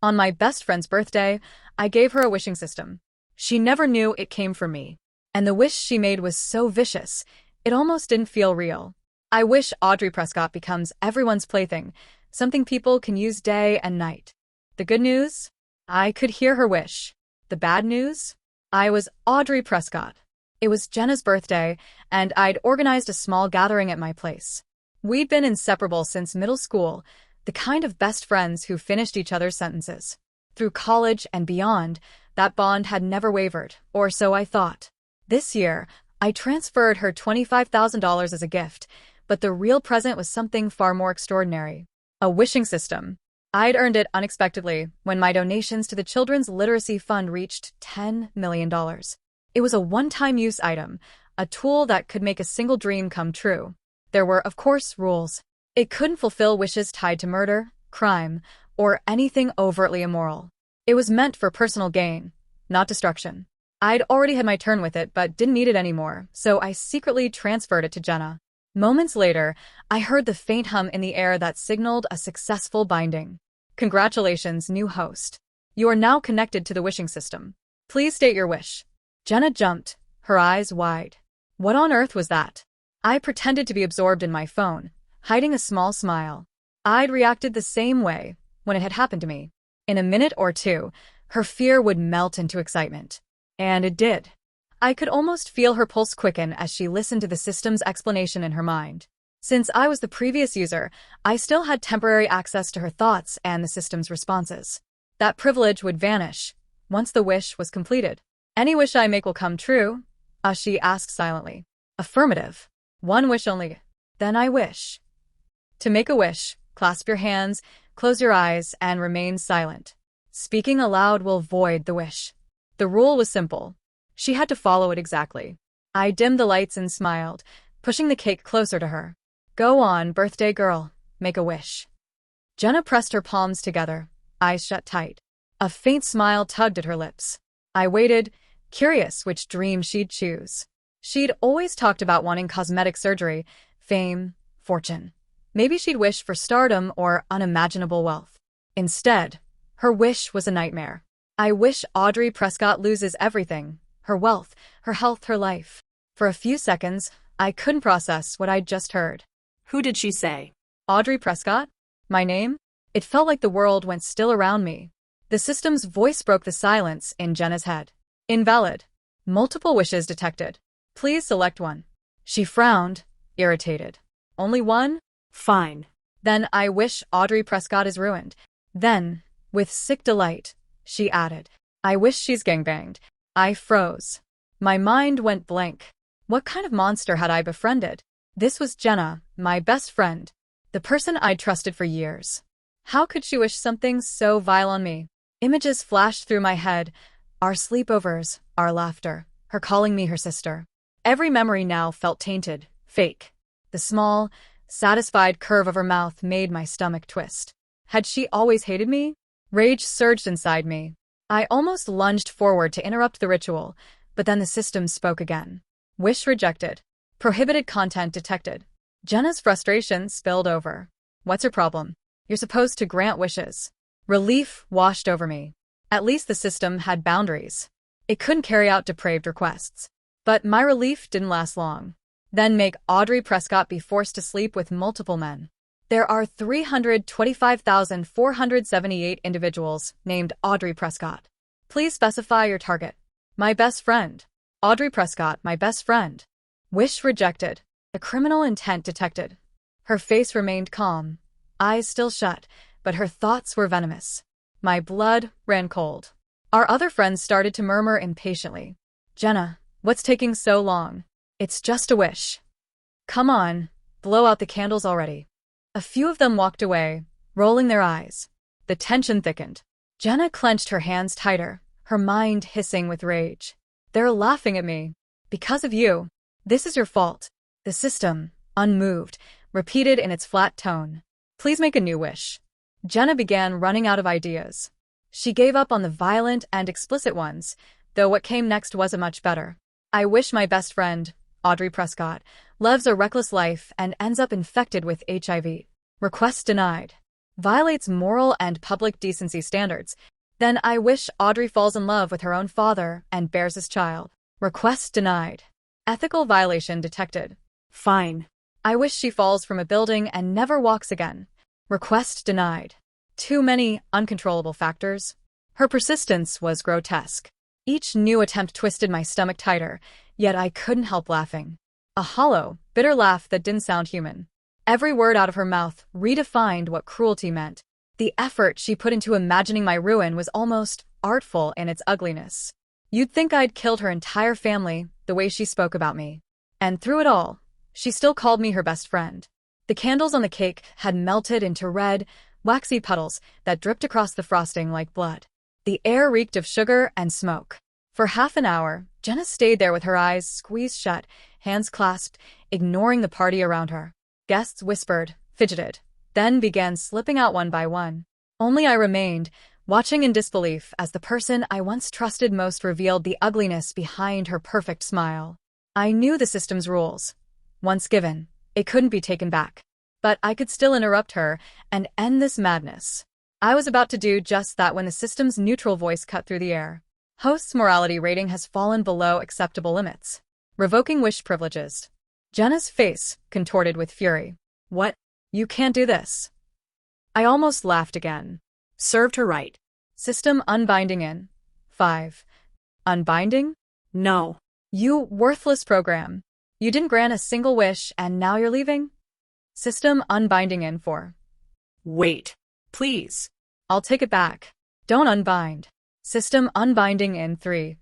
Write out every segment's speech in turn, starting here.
On my best friend's birthday, I gave her a wishing system. She never knew it came from me. And the wish she made was so vicious, it almost didn't feel real. I wish Audrey Prescott becomes everyone's plaything, something people can use day and night. The good news? I could hear her wish. The bad news? I was Audrey Prescott. It was Jenna's birthday, and I'd organized a small gathering at my place. We'd been inseparable since middle school, the kind of best friends who finished each other's sentences. Through college and beyond, that bond had never wavered, or so I thought. This year, I transferred her $25,000 as a gift, but the real present was something far more extraordinary. A wishing system. I'd earned it unexpectedly when my donations to the Children's Literacy Fund reached $10 million. It was a one-time use item, a tool that could make a single dream come true. There were, of course, rules. It couldn't fulfill wishes tied to murder, crime, or anything overtly immoral. It was meant for personal gain, not destruction. I'd already had my turn with it but didn't need it anymore, so I secretly transferred it to Jenna. Moments later, I heard the faint hum in the air that signaled a successful binding. Congratulations, new host. You are now connected to the wishing system. Please state your wish. Jenna jumped, her eyes wide. What on earth was that? I pretended to be absorbed in my phone, hiding a small smile. I'd reacted the same way when it had happened to me. In a minute or two, her fear would melt into excitement. And it did. I could almost feel her pulse quicken as she listened to the system's explanation in her mind. Since I was the previous user, I still had temporary access to her thoughts and the system's responses. That privilege would vanish once the wish was completed. Any wish I make will come true? She asked silently. Affirmative. One wish only. Then I wish. To make a wish, clasp your hands, close your eyes, and remain silent. Speaking aloud will void the wish. The rule was simple. She had to follow it exactly. I dimmed the lights and smiled, pushing the cake closer to her. Go on, birthday girl. Make a wish. Jenna pressed her palms together, eyes shut tight. A faint smile tugged at her lips. I waited, curious which dream she'd choose. She'd always talked about wanting cosmetic surgery, fame, fortune. Maybe she'd wish for stardom or unimaginable wealth. Instead, her wish was a nightmare. I wish Audrey Prescott loses everything. Her wealth, her health, her life. For a few seconds, I couldn't process what I'd just heard. Who did she say? Audrey Prescott? My name? It felt like the world went still around me. The system's voice broke the silence in Jenna's head. Invalid. Multiple wishes detected. Please select one. She frowned, irritated. Only one? Fine. Then I wish Audrey Prescott is ruined. Then, with sick delight, she added, I wish she's gangbanged. I froze. My mind went blank. What kind of monster had I befriended? This was Jenna, my best friend, the person I'd trusted for years. How could she wish something so vile on me? Images flashed through my head, our sleepovers, our laughter, her calling me her sister. Every memory now felt tainted, fake. The small, satisfied curve of her mouth made my stomach twist. Had she always hated me? Rage surged inside me. I almost lunged forward to interrupt the ritual, but then the system spoke again. Wish rejected. Prohibited content detected. Jenna's frustration spilled over. What's her problem? You're supposed to grant wishes. Relief washed over me. At least the system had boundaries. It couldn't carry out depraved requests. But my relief didn't last long. Then make Audrey Prescott be forced to sleep with multiple men. There are 325,478 individuals named Audrey Prescott. Please specify your target. My best friend. Audrey Prescott, my best friend. Wish rejected. A criminal intent detected. Her face remained calm, eyes still shut, but her thoughts were venomous. My blood ran cold. Our other friends started to murmur impatiently. Jenna, what's taking so long? It's just a wish. Come on, blow out the candles already. A few of them walked away, rolling their eyes. The tension thickened. Jenna clenched her hands tighter, her mind hissing with rage. They're laughing at me. Because of you. This is your fault. The system, unmoved, repeated in its flat tone. Please make a new wish. Jenna began running out of ideas. She gave up on the violent and explicit ones, though what came next wasn't much better. I wish my best friend, Audrey Prescott, lives a reckless life and ends up infected with HIV. Request denied. violates moral and public decency standards. Then I wish Audrey falls in love with her own father and bears his child. Request denied. Ethical violation detected. Fine. I wish she falls from a building and never walks again. Request denied. Too many uncontrollable factors. Her persistence was grotesque. Each new attempt twisted my stomach tighter, yet I couldn't help laughing. A hollow, bitter laugh that didn't sound human. Every word out of her mouth redefined what cruelty meant. The effort she put into imagining my ruin was almost artful in its ugliness. You'd think I'd killed her entire family the way she spoke about me. And through it all, she still called me her best friend. The candles on the cake had melted into red, waxy puddles that dripped across the frosting like blood. The air reeked of sugar and smoke. For half an hour, Jenna stayed there with her eyes squeezed shut, hands clasped, ignoring the party around her. Guests whispered, fidgeted, then began slipping out one by one. Only I remained, watching in disbelief as the person I once trusted most revealed the ugliness behind her perfect smile. I knew the system's rules. Once given, it couldn't be taken back. But I could still interrupt her and end this madness. I was about to do just that when the system's neutral voice cut through the air. Host's morality rating has fallen below acceptable limits. Revoking wish privileges. Jenna's face contorted with fury. What? You can't do this. I almost laughed again. Served her right. System unbinding in 5. Unbinding? No. You worthless program. You didn't grant a single wish and now you're leaving? System unbinding in 4. Wait. Please. I'll take it back. Don't unbind. System unbinding in 3.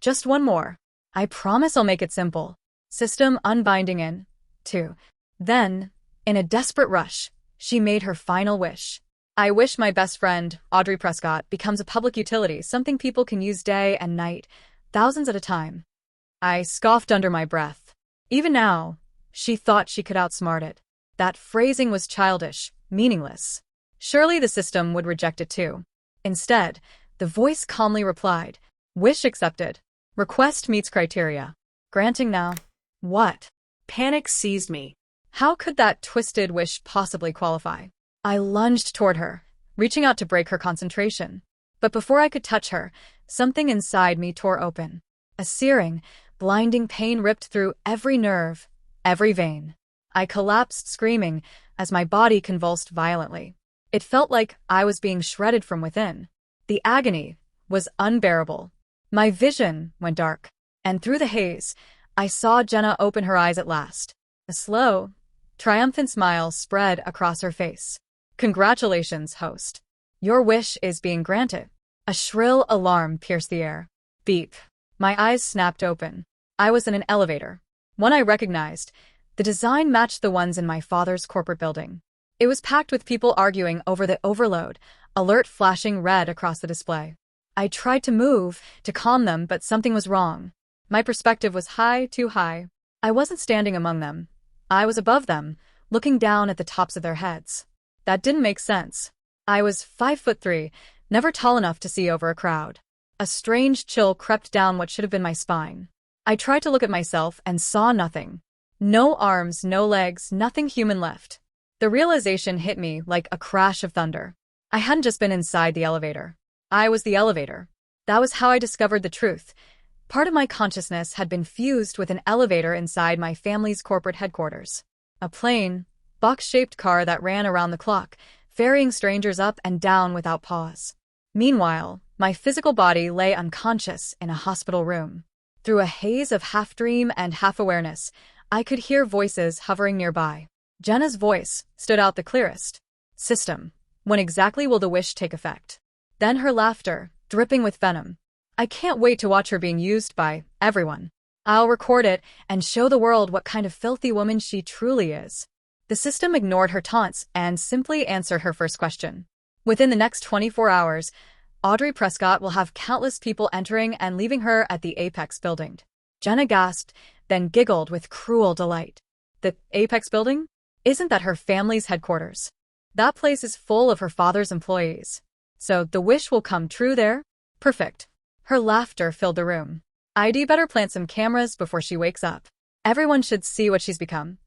Just one more. I promise I'll make it simple. System unbinding in 2. Then, in a desperate rush, she made her final wish. I wish my best friend, Audrey Prescott, becomes a public utility, something people can use day and night, thousands at a time. I scoffed under my breath. Even now, she thought she could outsmart it. That phrasing was childish, meaningless. Surely the system would reject it too. Instead, the voice calmly replied, wish accepted. Request meets criteria. Granting now. What? Panic seized me. How could that twisted wish possibly qualify? I lunged toward her, reaching out to break her concentration. But before I could touch her, something inside me tore open. A searing, blinding pain ripped through every nerve, every vein. I collapsed screaming as my body convulsed violently. It felt like I was being shredded from within. The agony was unbearable. My vision went dark, and through the haze, I saw Jenna open her eyes at last. A slow, triumphant smile spread across her face. Congratulations, host. Your wish is being granted. A shrill alarm pierced the air. Beep. My eyes snapped open. I was in an elevator. One I recognized. The design matched the ones in my father's corporate building. It was packed with people arguing over the overload, alert flashing red across the display. I tried to move, to calm them, but something was wrong. My perspective was high, too high. I wasn't standing among them. I was above them, looking down at the tops of their heads. That didn't make sense. I was 5'3", never tall enough to see over a crowd. A strange chill crept down what should have been my spine. I tried to look at myself and saw nothing. No arms, no legs, nothing human left. The realization hit me like a crash of thunder. I hadn't just been inside the elevator. I was the elevator. That was how I discovered the truth. Part of my consciousness had been fused with an elevator inside my family's corporate headquarters. A plain, box-shaped car that ran around the clock, ferrying strangers up and down without pause. Meanwhile, my physical body lay unconscious in a hospital room. Through a haze of half-dream and half-awareness, I could hear voices hovering nearby. Jenna's voice stood out the clearest. System, when exactly will the wish take effect? Then her laughter, dripping with venom. I can't wait to watch her being used by everyone. I'll record it and show the world what kind of filthy woman she truly is. The system ignored her taunts and simply answered her first question. Within the next 24 hours, Audrey Prescott will have countless people entering and leaving her at the Apex building. Jenna gasped, then giggled with cruel delight. The Apex building? Isn't that her family's headquarters? That place is full of her father's employees. So the wish will come true there? Perfect. Her laughter filled the room. I'd better plant some cameras before she wakes up. Everyone should see what she's become.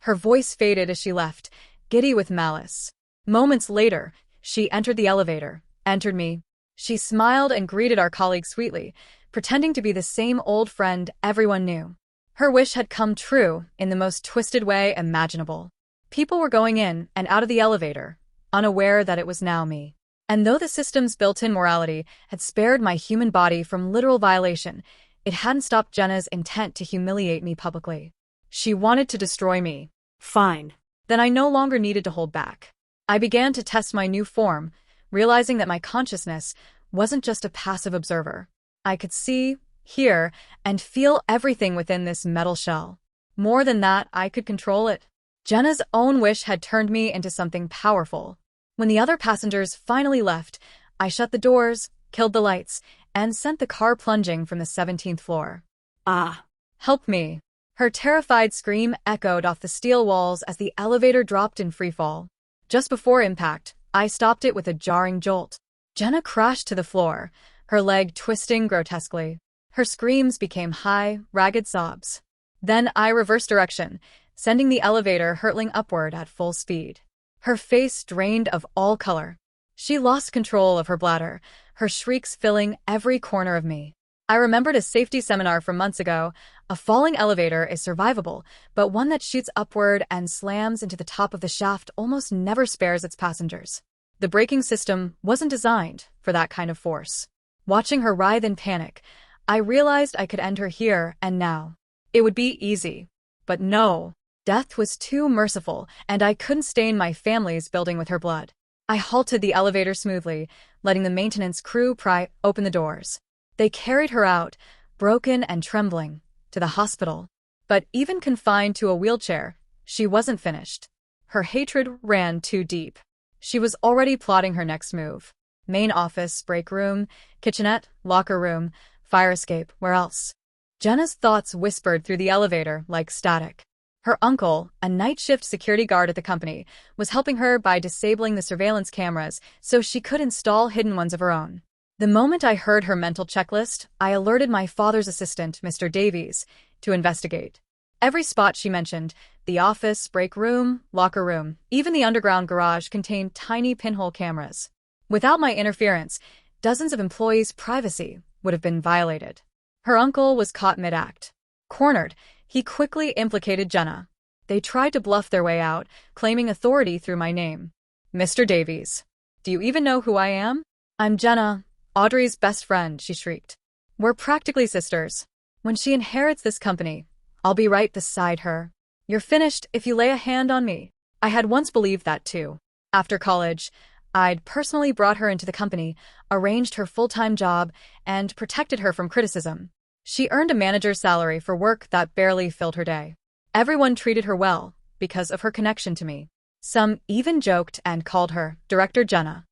Her voice faded as she left, giddy with malice. Moments later, she entered the elevator, entered me. She smiled and greeted our colleague sweetly, pretending to be the same old friend everyone knew. Her wish had come true in the most twisted way imaginable. People were going in and out of the elevator, unaware that it was now me. And though the system's built-in morality had spared my human body from literal violation, it hadn't stopped Jenna's intent to humiliate me publicly. She wanted to destroy me. Fine. Then I no longer needed to hold back. I began to test my new form, realizing that my consciousness wasn't just a passive observer. I could see, hear, and feel everything within this metal shell. More than that, I could control it. Jenna's own wish had turned me into something powerful. When the other passengers finally left, I shut the doors, killed the lights, and sent the car plunging from the 17th floor. Ah. Help me. Her terrified scream echoed off the steel walls as the elevator dropped in freefall. Just before impact, I stopped it with a jarring jolt. Jenna crashed to the floor, her leg twisting grotesquely. Her screams became high, ragged sobs. Then I reversed direction, sending the elevator hurtling upward at full speed. Her face drained of all color. She lost control of her bladder, her shrieks filling every corner of me. I remembered a safety seminar from months ago. A falling elevator is survivable, but one that shoots upward and slams into the top of the shaft almost never spares its passengers. The braking system wasn't designed for that kind of force. Watching her writhe in panic, I realized I could end her here and now. It would be easy. But no. Death was too merciful, and I couldn't stain my family's building with her blood. I halted the elevator smoothly, letting the maintenance crew pry open the doors. They carried her out, broken and trembling, to the hospital. But even confined to a wheelchair, she wasn't finished. Her hatred ran too deep. She was already plotting her next move. Main office, break room, kitchenette, locker room, fire escape, where else? Jenna's thoughts whispered through the elevator like static. Her uncle, a night shift security guard at the company, was helping her by disabling the surveillance cameras so she could install hidden ones of her own. The moment I heard her mental checklist, I alerted my father's assistant, Mr. Davies, to investigate. Every spot she mentioned, the office, break room, locker room, even the underground garage contained tiny pinhole cameras. Without my interference, dozens of employees' privacy would have been violated. Her uncle was caught mid-act. Cornered, he quickly implicated Jenna. They tried to bluff their way out, claiming authority through my name. Mr. Davies. Do you even know who I am? I'm Jenna, Audrey's best friend, she shrieked. We're practically sisters. When she inherits this company, I'll be right beside her. You're finished if you lay a hand on me. I had once believed that too. After college, I'd personally brought her into the company, arranged her full-time job, and protected her from criticism. She earned a manager's salary for work that barely filled her day. Everyone treated her well because of her connection to me. Some even joked and called her Director Jenna.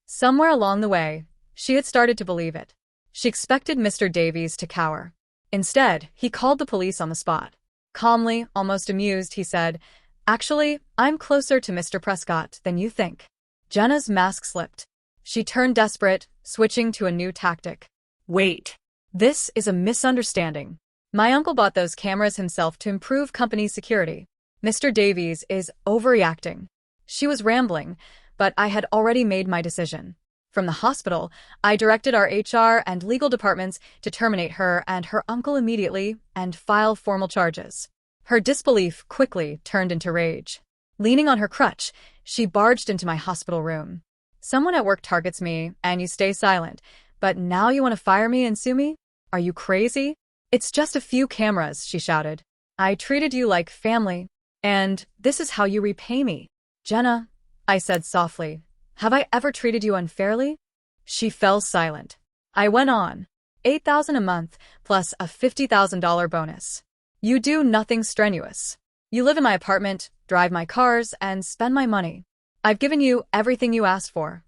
Somewhere along the way, she had started to believe it. She expected Mr. Davies to cower. Instead, he called the police on the spot. Calmly, almost amused, he said, "Actually, I'm closer to Mr. Prescott than you think." Jenna's mask slipped. She turned desperate, switching to a new tactic. Wait. This is a misunderstanding. My uncle bought those cameras himself to improve company security. Mr. Davies is overreacting. She was rambling, but I had already made my decision. From the hospital, I directed our HR and legal departments to terminate her and her uncle immediately and file formal charges. Her disbelief quickly turned into rage. Leaning on her crutch, she barged into my hospital room. "Someone at work targets me, and you stay silent. But now you want to fire me and sue me? Are you crazy? It's just a few cameras," she shouted. "I treated you like family, and this is how you repay me." "Jenna," I said softly, "have I ever treated you unfairly?" She fell silent. I went on. $8,000 a month, plus a $50,000 bonus. You do nothing strenuous. You live in my apartment, drive my cars, and spend my money. I've given you everything you asked for.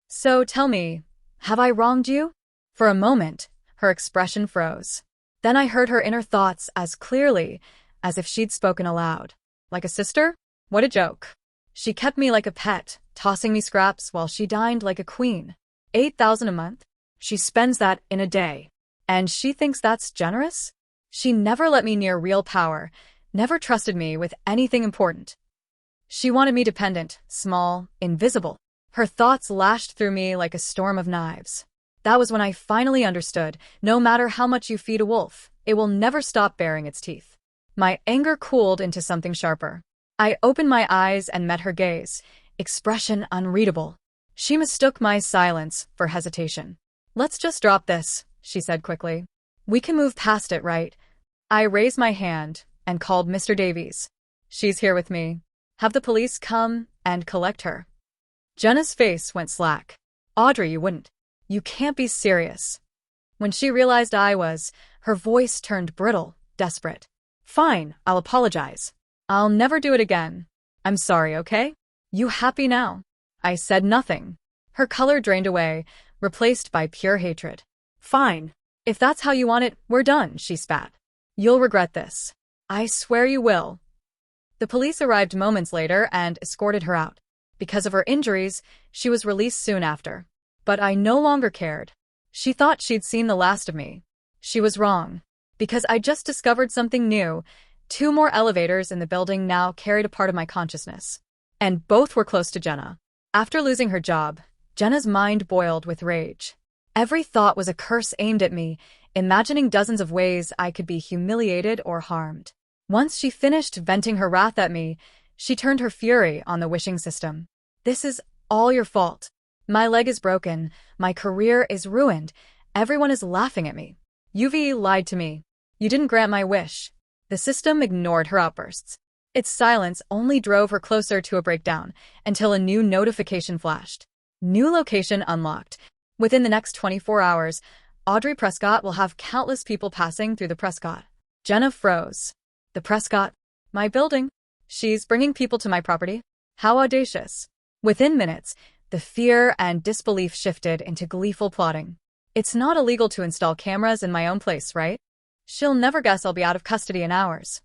So tell me, have I wronged you?" For a moment, her expression froze. Then I heard her inner thoughts as clearly as if she'd spoken aloud. "Like a sister? What a joke. She kept me like a pet, tossing me scraps while she dined like a queen. 8,000 a month? She spends that in a day. And she thinks that's generous? She never let me near real power, never trusted me with anything important. She wanted me dependent, small, invisible. Her thoughts lashed through me like a storm of knives. That was when I finally understood, no matter how much you feed a wolf, it will never stop baring its teeth. My anger cooled into something sharper. I opened my eyes and met her gaze, expression unreadable. She mistook my silence for hesitation. "Let's just drop this," she said quickly. "We can move past it, right?" I raised my hand and called Mr. Davies. "She's here with me. Have the police come and collect her." Jenna's face went slack. "Audrey, you wouldn't. You can't be serious." When she realized I was, her voice turned brittle, desperate. "Fine, I'll apologize. I'll never do it again. I'm sorry, okay? You happy now?" I said nothing. Her color drained away, replaced by pure hatred. "Fine. If that's how you want it, we're done," she spat. "You'll regret this. I swear you will." The police arrived moments later and escorted her out. Because of her injuries, she was released soon after. But I no longer cared. She thought she'd seen the last of me. She was wrong. Because I just discovered something new. 2 more elevators in the building now carried a part of my consciousness. And both were close to Jenna. After losing her job, Jenna's mind boiled with rage. Every thought was a curse aimed at me, imagining dozens of ways I could be humiliated or harmed. Once she finished venting her wrath at me, she turned her fury on the wishing system. "This is all your fault. My leg is broken, my career is ruined, everyone is laughing at me. UV lied to me. You didn't grant my wish." The system ignored her outbursts. Its silence only drove her closer to a breakdown, until a new notification flashed. "New location unlocked. Within the next 24 hours, Audrey Prescott will have countless people passing through the Prescott." Jenna froze. "The Prescott? My building? She's bringing people to my property? How audacious." Within minutes, the fear and disbelief shifted into gleeful plotting. "It's not illegal to install cameras in my own place, right? She'll never guess I'll be out of custody in hours.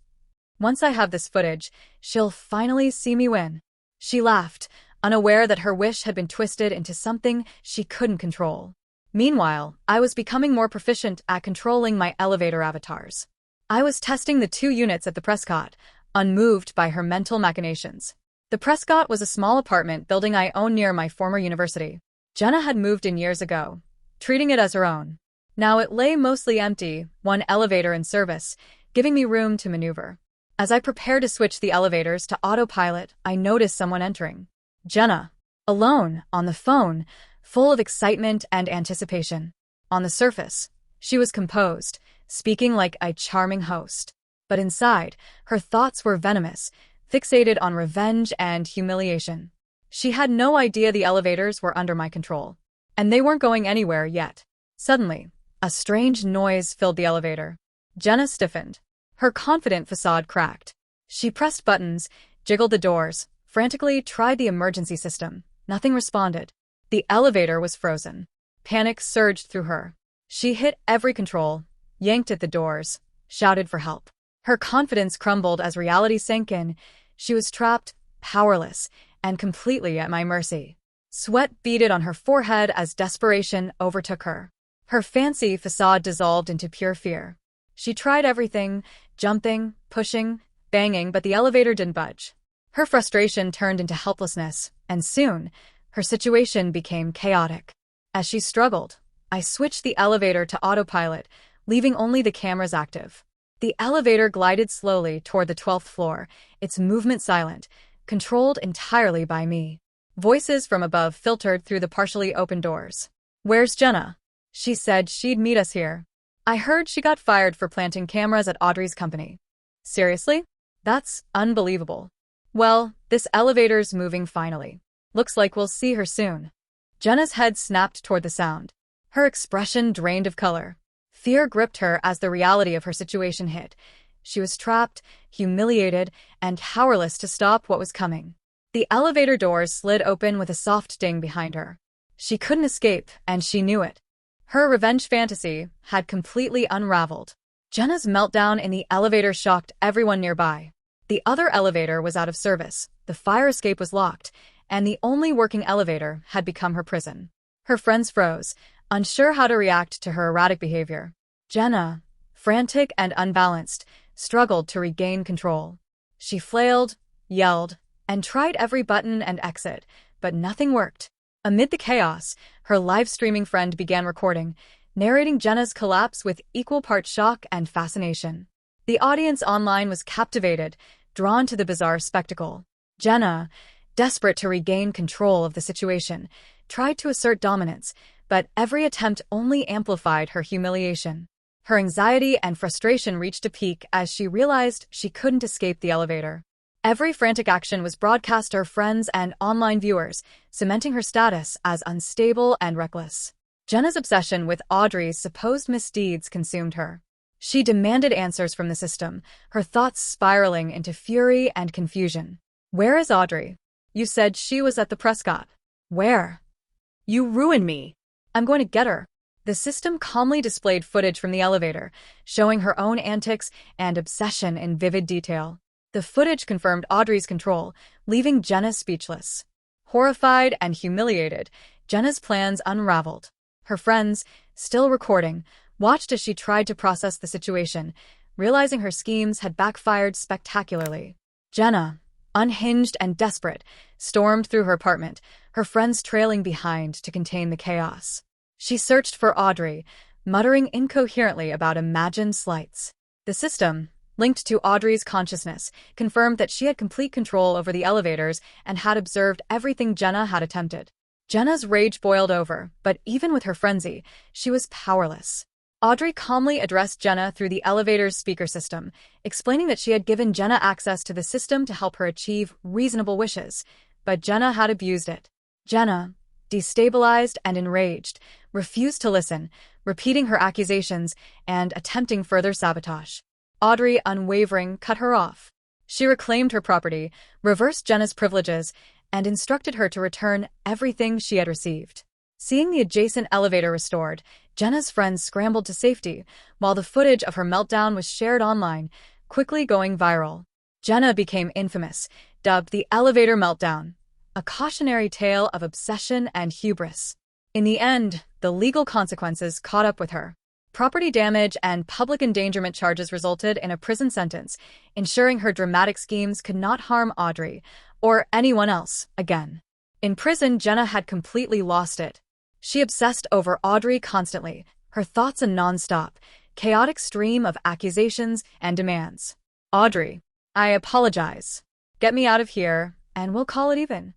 Once I have this footage, she'll finally see me win." She laughed, unaware that her wish had been twisted into something she couldn't control. Meanwhile, I was becoming more proficient at controlling my elevator avatars. I was testing the 2 units at the Prescott, unmoved by her mental machinations. The Prescott was a small apartment building I owned near my former university. Jenna had moved in years ago, treating it as her own. Now it lay mostly empty, 1 elevator in service, giving me room to maneuver. As I prepared to switch the elevators to autopilot, I noticed someone entering. Jenna, alone, on the phone, full of excitement and anticipation. On the surface, she was composed, speaking like a charming host. But inside, her thoughts were venomous, fixated on revenge and humiliation. She had no idea the elevators were under my control. And they weren't going anywhere yet. Suddenly, a strange noise filled the elevator. Jenna stiffened. Her confident facade cracked. She pressed buttons, jiggled the doors, frantically tried the emergency system. Nothing responded. The elevator was frozen. Panic surged through her. She hit every control, yanked at the doors, shouted for help. Her confidence crumbled as reality sank in. She was trapped, powerless, and completely at my mercy. Sweat beaded on her forehead as desperation overtook her. Her fancy facade dissolved into pure fear. She tried everything, jumping, pushing, banging, but the elevator didn't budge. Her frustration turned into helplessness, and soon, her situation became chaotic. As she struggled, I switched the elevator to autopilot, leaving only the cameras active. The elevator glided slowly toward the 12th floor, its movement silent, controlled entirely by me. Voices from above filtered through the partially open doors. "Where's Jenna? She said she'd meet us here. I heard she got fired for planting cameras at Audrey's company." "Seriously? That's unbelievable." "Well, this elevator's moving finally. Looks like we'll see her soon." Jenna's head snapped toward the sound. Her expression drained of color. Fear gripped her as the reality of her situation hit. She was trapped, humiliated, and powerless to stop what was coming. The elevator doors slid open with a soft ding behind her. She couldn't escape, and she knew it. Her revenge fantasy had completely unraveled. Jenna's meltdown in the elevator shocked everyone nearby. The other elevator was out of service, the fire escape was locked, and the only working elevator had become her prison. Her friends froze, unsure how to react to her erratic behavior. Jenna, frantic and unbalanced, struggled to regain control. She flailed, yelled, and tried every button and exit, but nothing worked. Amid the chaos, her live-streaming friend began recording, narrating Jenna's collapse with equal parts shock and fascination. The audience online was captivated, drawn to the bizarre spectacle. Jenna, desperate to regain control of the situation, tried to assert dominance, but every attempt only amplified her humiliation. Her anxiety and frustration reached a peak as she realized she couldn't escape the elevator. Every frantic action was broadcast to her friends and online viewers, cementing her status as unstable and reckless. Jenna's obsession with Audrey's supposed misdeeds consumed her. She demanded answers from the system, her thoughts spiraling into fury and confusion. "Where is Audrey? You said she was at the Prescott. Where? You ruined me. I'm going to get her." The system calmly displayed footage from the elevator, showing her own antics and obsession in vivid detail. The footage confirmed Audrey's control, leaving Jenna speechless. Horrified and humiliated, Jenna's plans unraveled. Her friends, still recording, watched as she tried to process the situation, realizing her schemes had backfired spectacularly. Jenna, unhinged and desperate, stormed through her apartment, her friends trailing behind to contain the chaos. She searched for Audrey, muttering incoherently about imagined slights. The system, linked to Audrey's consciousness, confirmed that she had complete control over the elevators and had observed everything Jenna had attempted. Jenna's rage boiled over, but even with her frenzy, she was powerless. Audrey calmly addressed Jenna through the elevator's speaker system, explaining that she had given Jenna access to the system to help her achieve reasonable wishes, but Jenna had abused it. Jenna, destabilized and enraged, refused to listen, repeating her accusations and attempting further sabotage. Audrey, unwavering, cut her off. She reclaimed her property, reversed Jenna's privileges, and instructed her to return everything she had received. Seeing the adjacent elevator restored, Jenna's friends scrambled to safety, while the footage of her meltdown was shared online, quickly going viral. Jenna became infamous, dubbed the elevator meltdown, a cautionary tale of obsession and hubris. In the end, the legal consequences caught up with her. Property damage and public endangerment charges resulted in a prison sentence, ensuring her dramatic schemes could not harm Audrey or anyone else again. In prison, Jenna had completely lost it. She obsessed over Audrey constantly, her thoughts a non-stop, chaotic stream of accusations and demands. "Audrey, I apologize. Get me out of here, and we'll call it even.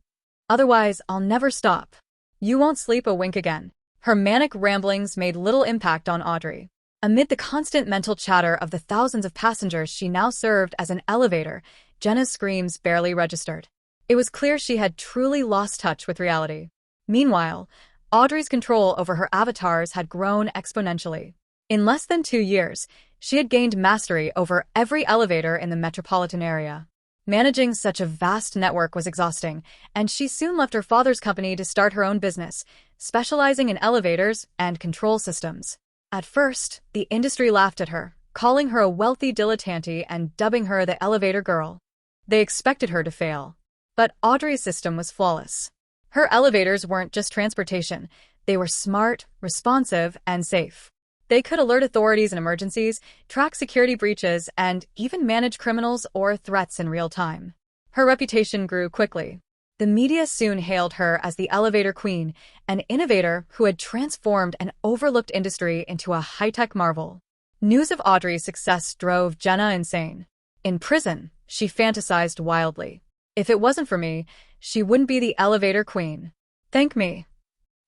Otherwise, I'll never stop. You won't sleep a wink again." Her manic ramblings made little impact on Audrey. Amid the constant mental chatter of the thousands of passengers she now served as an elevator, Jenna's screams barely registered. It was clear she had truly lost touch with reality. Meanwhile, Audrey's control over her avatars had grown exponentially. In less than 2 years, she had gained mastery over every elevator in the metropolitan area. Managing such a vast network was exhausting, and she soon left her father's company to start her own business, specializing in elevators and control systems. At first, the industry laughed at her, calling her a wealthy dilettante and dubbing her the elevator girl. They expected her to fail. But Audrey's system was flawless. Her elevators weren't just transportation, they were smart, responsive, and safe. They could alert authorities in emergencies, track security breaches, and even manage criminals or threats in real time. Her reputation grew quickly. The media soon hailed her as the elevator queen, an innovator who had transformed an overlooked industry into a high-tech marvel. News of Audrey's success drove Jenna insane. In prison, she fantasized wildly. "If it wasn't for me, she wouldn't be the elevator queen. Thank me.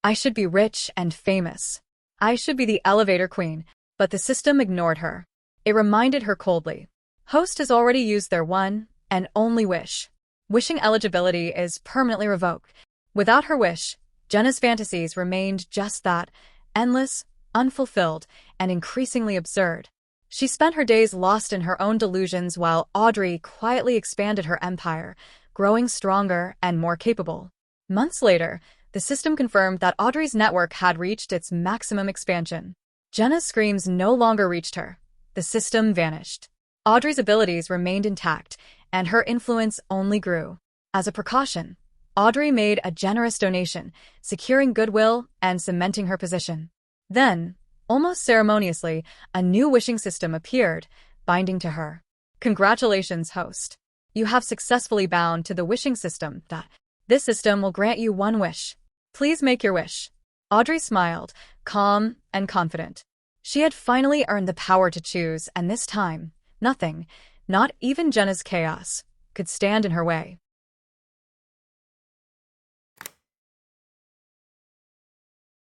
I should be rich and famous. I should be the elevator queen." But the system ignored her. It reminded her coldly. "Host has already used their one and only wish. Wishing eligibility is permanently revoked." Without her wish, Jenna's fantasies remained just that, endless, unfulfilled, and increasingly absurd. She spent her days lost in her own delusions while Audrey quietly expanded her empire, growing stronger and more capable. Months later, the system confirmed that Audrey's network had reached its maximum expansion. Jenna's screams no longer reached her. The system vanished. Audrey's abilities remained intact, and her influence only grew. As a precaution, Audrey made a generous donation, securing goodwill and cementing her position. Then, almost ceremoniously, a new wishing system appeared, binding to her. "Congratulations, host. You have successfully bound to the wishing system. This system will grant you one wish. Please make your wish. Audrey smiled, calm and confident. She had finally earned the power to choose, and this time, nothing, not even Jenna's chaos, could stand in her way.